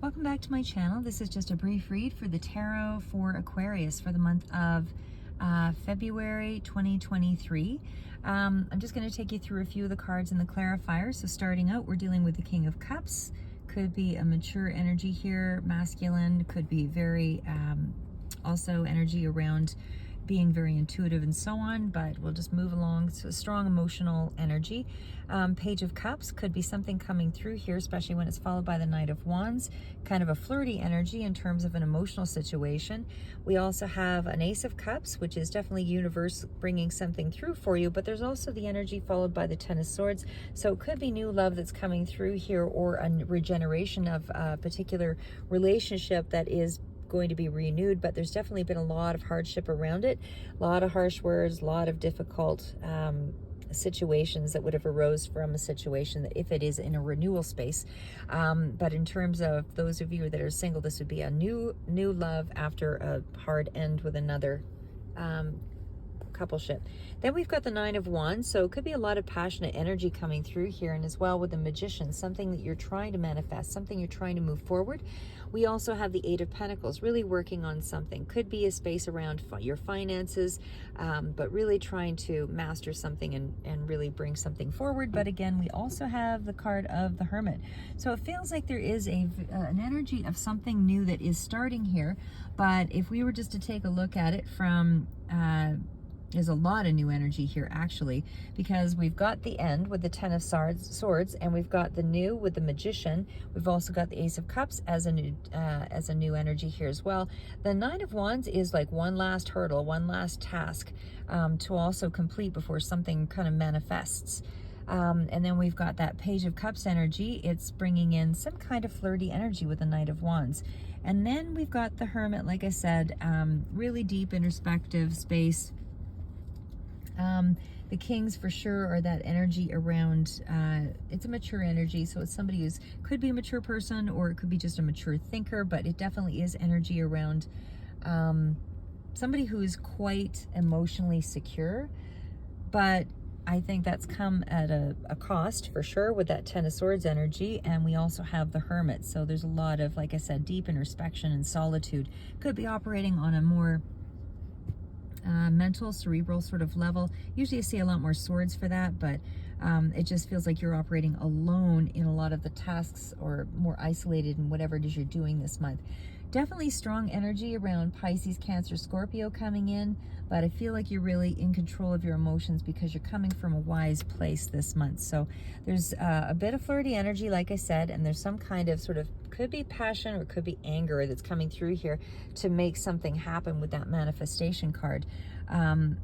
Welcome back to my channel. This is just a brief read for the tarot for Aquarius for the month of February 2023. I'm just going to take you through a few of the cards in the clarifier. So starting out, we're dealing with the King of Cups. Could be a mature energy here, masculine. Could be very also energy around being very intuitive and so on, but we'll just move along. So strong emotional energy. Page of Cups could be something coming through here, especially when it's followed by the Knight of Wands, kind of a flirty energy in terms of an emotional situation. We also have an Ace of Cups, which is definitely universe bringing something through for you, but there's also the energy followed by the Ten of Swords. So it could be new love that's coming through here, or a regeneration of a particular relationship that is going to be renewed, but there's definitely been a lot of hardship around it, a lot of harsh words, a lot of difficult situations that would have arose from a situation that if it is in a renewal space. But in terms of those of you that are single, this would be a new love after a hard end with another coupleship. Then we've got the Nine of Wands, so it could be a lot of passionate energy coming through here, and as well with the Magician, something that you're trying to manifest, something you're trying to move forward. We also have the Eight of Pentacles, really working on something. Could be a space around your finances, but really trying to master something and really bring something forward. But again, we also have the card of the Hermit. So it feels like there is an energy of something new that is starting here. But if we were just to take a look at it from there's a lot of new energy here, actually, because we've got the End with the Ten of Swords, and we've got the New with the Magician. We've also got the Ace of Cups as a new energy here as well. The Nine of Wands is like one last hurdle, one last task to also complete before something kind of manifests. And then we've got that Page of Cups energy. It's bringing in some kind of flirty energy with the Knight of Wands. And then we've got the Hermit, like I said, really deep introspective space. The Kings for sure are that energy around, it's a mature energy, so it's somebody who's could be a mature person, or it could be just a mature thinker, but it definitely is energy around somebody who is quite emotionally secure. But I think that's come at a cost for sure with that Ten of Swords energy. And we also have the Hermit, so there's a lot of, like I said, deep introspection and solitude. Could be operating on a more mental, cerebral sort of level. Usually I see a lot more swords for that, but it just feels like you're operating alone in a lot of the tasks, or more isolated in whatever it is you're doing this month. Definitely strong energy around Pisces, Cancer, Scorpio coming in, but I feel like you're really in control of your emotions because you're coming from a wise place this month. So there's a bit of flirty energy, like I said, and there's some kind of sort of, could be passion or it could be anger that's coming through here to make something happen with that manifestation card. And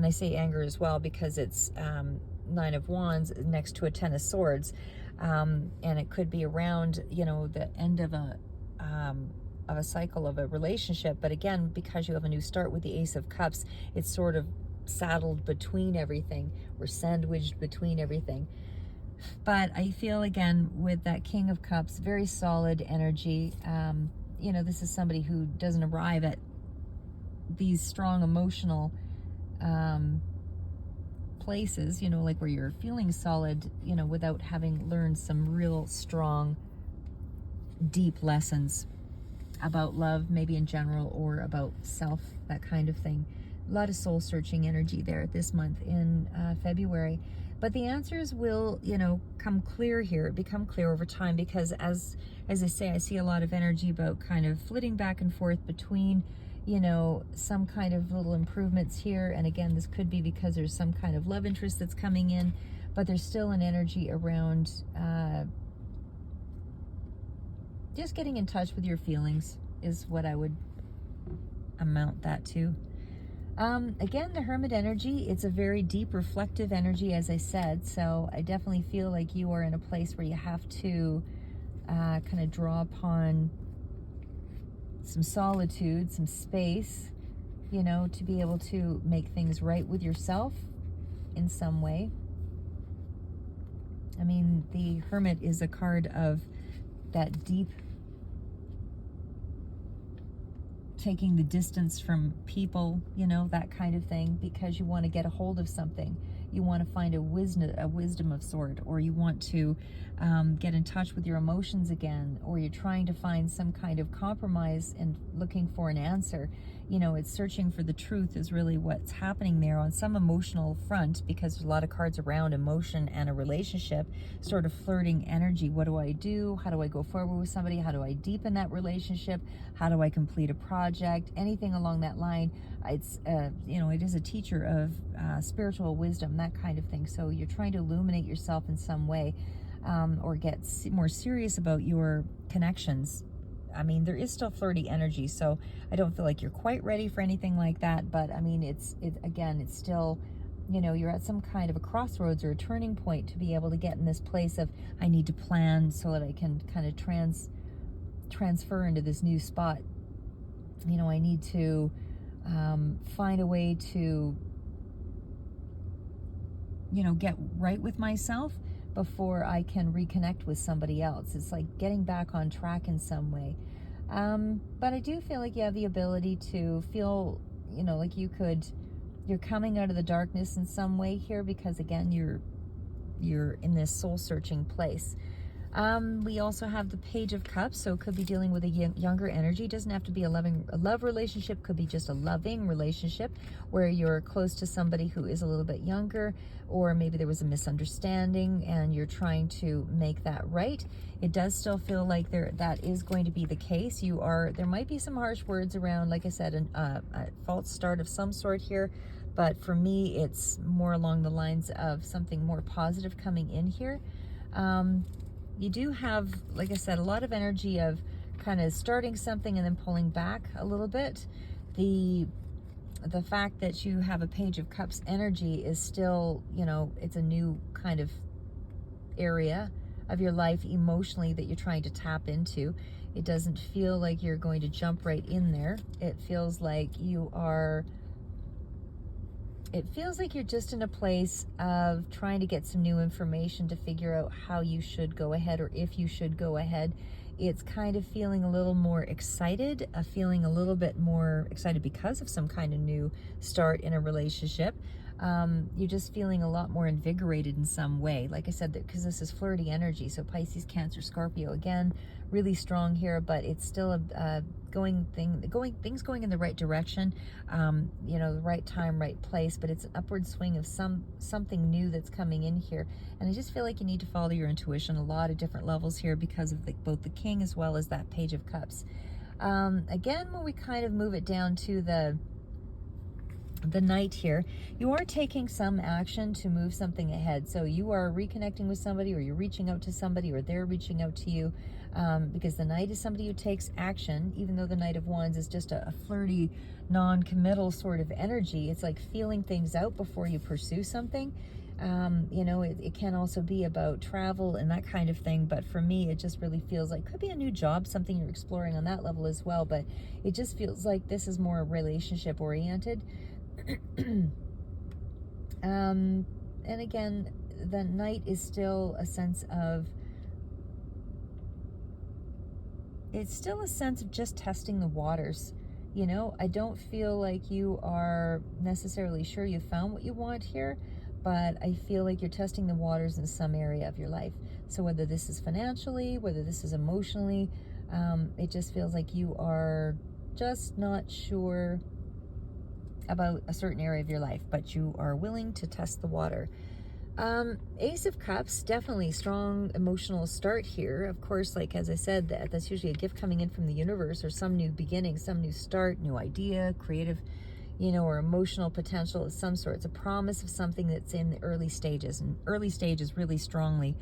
I say anger as well because it's Nine of Wands next to a Ten of Swords, and it could be around, you know, the end of a cycle of a relationship. But again, because you have a new start with the Ace of Cups, it's sort of saddled between everything, or sandwiched between everything. But I feel, again, with that King of Cups, very solid energy. You know, this is somebody who doesn't arrive at these strong emotional places, you know, like where you're feeling solid, you know, without having learned some real strong, deep lessons about love, maybe in general, or about self, that kind of thing. A lot of soul-searching energy there this month in February. But the answers will, you know, become clear over time, because as I say, I see a lot of energy about kind of flitting back and forth between, you know, some kind of little improvements here. And again, this could be because there's some kind of love interest that's coming in, but there's still an energy around just getting in touch with your feelings is what I would amount that to. Again, the Hermit energy, it's a very deep, reflective energy, as I said. So I definitely feel like you are in a place where you have to kind of draw upon some solitude, some space, you know, to be able to make things right with yourself in some way. I mean, the Hermit is a card of that deep taking the distance from people, you know, that kind of thing, because you want to get a hold of something. You want to find a wisdom of sort, or you want to get in touch with your emotions again, or you're trying to find some kind of compromise and looking for an answer. You know, it's searching for the truth is really what's happening there on some emotional front, because there's a lot of cards around emotion and a relationship, sort of flirting energy. What do I do? How do I go forward with somebody? How do I deepen that relationship? How do I complete a project? Anything along that line. It's, you know, it is a teacher of spiritual wisdom, that kind of thing. So you're trying to illuminate yourself in some way, or get more serious about your connections. I mean, there is still flirty energy, so I don't feel like you're quite ready for anything like that. But I mean, again, it's still, you know, you're at some kind of a crossroads or a turning point to be able to get in this place of, I need to plan so that I can kind of transfer into this new spot. You know, I need to find a way to, you know, get right with myself before I can reconnect with somebody else. It's like getting back on track in some way. But I do feel like you have the ability to feel, you know, like you're coming out of the darkness in some way here, because again, you're in this soul searching place. We also have the Page of Cups, so it could be dealing with a younger energy. It doesn't have to be a love relationship, could be just a loving relationship where you're close to somebody who is a little bit younger, or maybe there was a misunderstanding and you're trying to make that right. It does still feel like that is going to be the case. There might be some harsh words around, like I said, a false start of some sort here, but for me, it's more along the lines of something more positive coming in here. You do have, like I said, a lot of energy of kind of starting something and then pulling back a little bit. The fact that you have a Page of Cups energy is still, you know, it's a new kind of area of your life emotionally that you're trying to tap into. It doesn't feel like you're going to jump right in there. It feels like you're just in a place of trying to get some new information to figure out how you should go ahead, or if you should go ahead. It's kind of feeling a little more excited, feeling a little bit more excited because of some kind of new start in a relationship. You're just feeling a lot more invigorated in some way. Like I said, because this is flirty energy, so Pisces, Cancer, Scorpio, again, really strong here, but it's still things going in the right direction, you know, the right time, right place, but it's an upward swing of something new that's coming in here. And I just feel like you need to follow your intuition a lot of different levels here because of both the King as well as that Page of Cups. Again, when we kind of move it down to the Knight here, you are taking some action to move something ahead. So you are reconnecting with somebody, or you're reaching out to somebody, or they're reaching out to you, because the Knight is somebody who takes action, even though the Knight of Wands is just a flirty, non-committal sort of energy. It's like feeling things out before you pursue something. You know, it can also be about travel and that kind of thing, but for me, it just really feels like could be a new job, something you're exploring on that level as well, but it just feels like this is more relationship oriented. And again, the Knight is still a sense of, it's still a sense of just testing the waters. You know, I don't feel like you are necessarily sure you found what you want here, but I feel like you're testing the waters in some area of your life. So whether this is financially, whether this is emotionally, it just feels like you are just not sure about a certain area of your life, but you are willing to test the water. Ace of Cups, definitely strong emotional start here. Of course, like as I said, that's usually a gift coming in from the universe, or some new beginning, some new start, new idea, creative, you know, or emotional potential of some sort. It's a promise of something that's in the early stages, and early stage is really strongly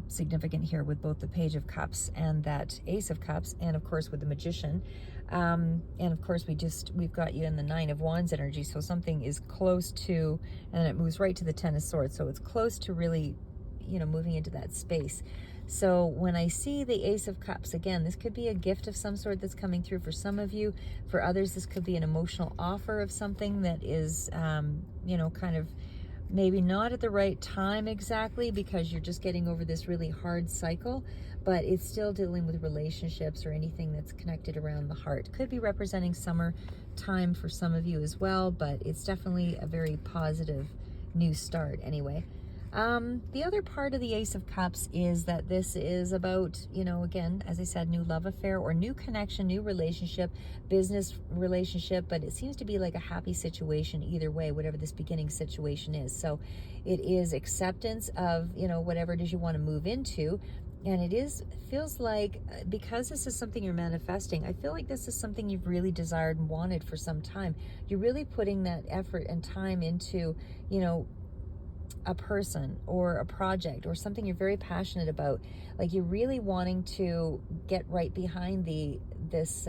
significant here with both the Page of Cups and that Ace of Cups, and of course with the Magician. And of course we've got you in the Nine of Wands energy, so something is close to, and then it moves right to the Ten of Swords, so it's close to really, you know, moving into that space. So when I see the Ace of Cups, again, this could be a gift of some sort that's coming through for some of you. For others, this could be an emotional offer of something that is, you know, kind of maybe not at the right time exactly, because you're just getting over this really hard cycle, but it's still dealing with relationships or anything that's connected around the heart. Could be representing summer time for some of you as well, but it's definitely a very positive new start anyway. The other part of the Ace of Cups is that this is about, again, as I said, new love affair or new connection, new relationship, business relationship, but it seems to be like a happy situation either way, whatever this beginning situation is. So it is acceptance of, whatever it is you want to move into. And feels like, because this is something you're manifesting, I feel like this is something you've really desired and wanted for some time. You're really putting that effort and time into, a person or a project or something you're very passionate about. Like, you're really wanting to get right behind this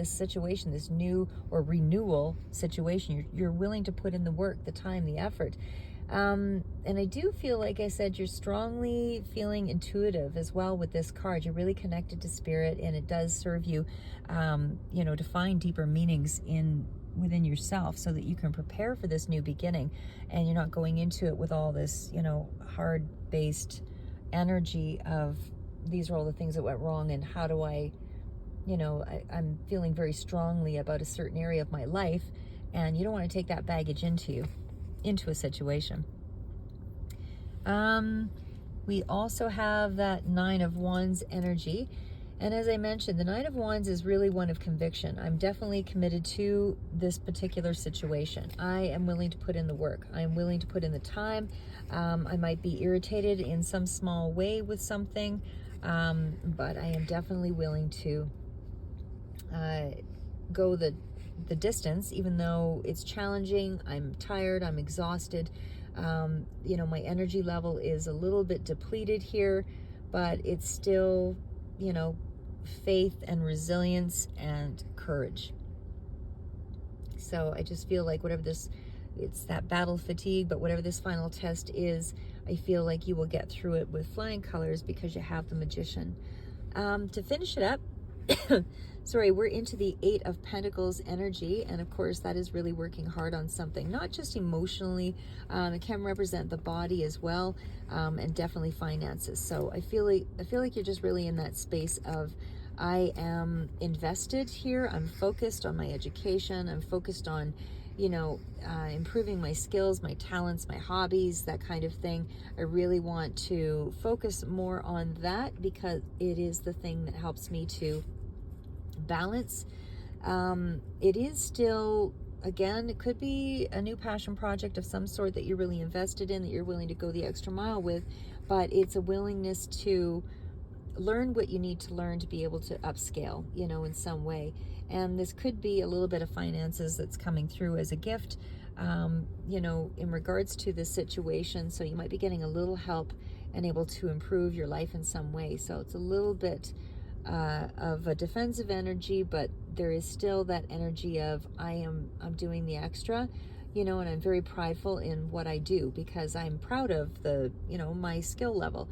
situation, this new or renewal situation. You're willing to put in the work, the time, the effort. And I do feel, like I said, you're strongly feeling intuitive as well with this card. You're really connected to spirit, and it does serve you, to find deeper meanings within yourself so that you can prepare for this new beginning, and you're not going into it with all this, hard-based energy of these are all the things that went wrong and how do I'm feeling very strongly about a certain area of my life, and you don't want to take that baggage into a situation. We also have that Nine of Wands energy. And as I mentioned, the Nine of Wands is really one of conviction. I'm definitely committed to this particular situation. I am willing to put in the work. I am willing to put in the time. I might be irritated in some small way with something, but I am definitely willing to go the distance, even though it's challenging. I'm tired. I'm exhausted. My energy level is a little bit depleted here, but it's still, faith and resilience and courage. So I just feel like it's that battle fatigue, but whatever this final test is, I feel like you will get through it with flying colors because you have the Magician. To finish it up, we're into the Eight of Pentacles energy, and of course that is really working hard on something, not just emotionally. It can represent the body as well, and definitely finances. So I feel like you're just really in that space of, I am invested here. I'm focused on my education. I'm focused on, improving my skills, my talents, my hobbies, that kind of thing. I really want to focus more on that because it is the thing that helps me to balance. It is still, again, it could be a new passion project of some sort that you're really invested in, that you're willing to go the extra mile with, but it's a willingness to learn what you need to learn to be able to upscale, in some way. And this could be a little bit of finances that's coming through as a gift, in regards to this situation. So you might be getting a little help and able to improve your life in some way. So it's a little bit of a defensive energy, but there is still that energy of I'm doing the extra, and I'm very prideful in what I do because I'm proud of my skill level.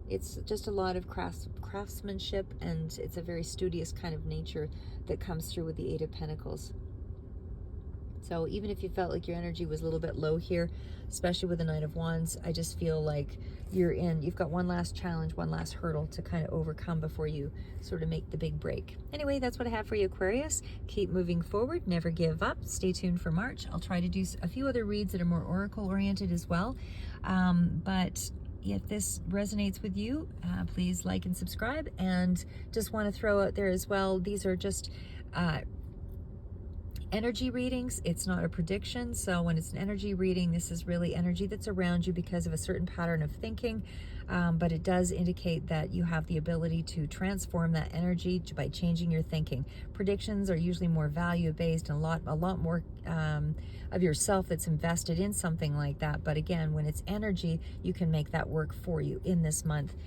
It's just a lot of craftsmanship, and it's a very studious kind of nature that comes through with the Eight of Pentacles. So even if you felt like your energy was a little bit low here, especially with the Knight of Wands, I just feel like you've got one last challenge, one last hurdle to kind of overcome before you sort of make the big break. Anyway, that's what I have for you, Aquarius. Keep moving forward, never give up. Stay tuned for March. I'll try to do a few other reads that are more oracle oriented as well. But if this resonates with you, please like and subscribe. And just want to throw out there as well, these are just energy readings. It's not a prediction. So when it's an energy reading, this is really energy that's around you because of a certain pattern of thinking. But it does indicate that you have the ability to transform that energy by changing your thinking. Predictions are usually more value-based and a lot more of yourself that's invested in something like that. But again, when it's energy, you can make that work for you in this month,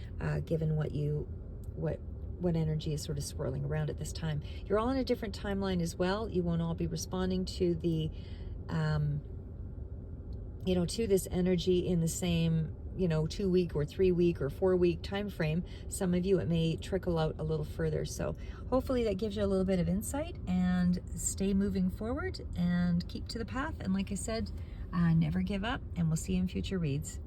given what energy is sort of swirling around at this time. You're all in a different timeline as well. You won't all be responding to the, to this energy in the same, 2-week or 3-week or 4-week time frame. Some of you, it may trickle out a little further. So hopefully that gives you a little bit of insight, and stay moving forward and keep to the path. And like I said, never give up, and we'll see you in future reads.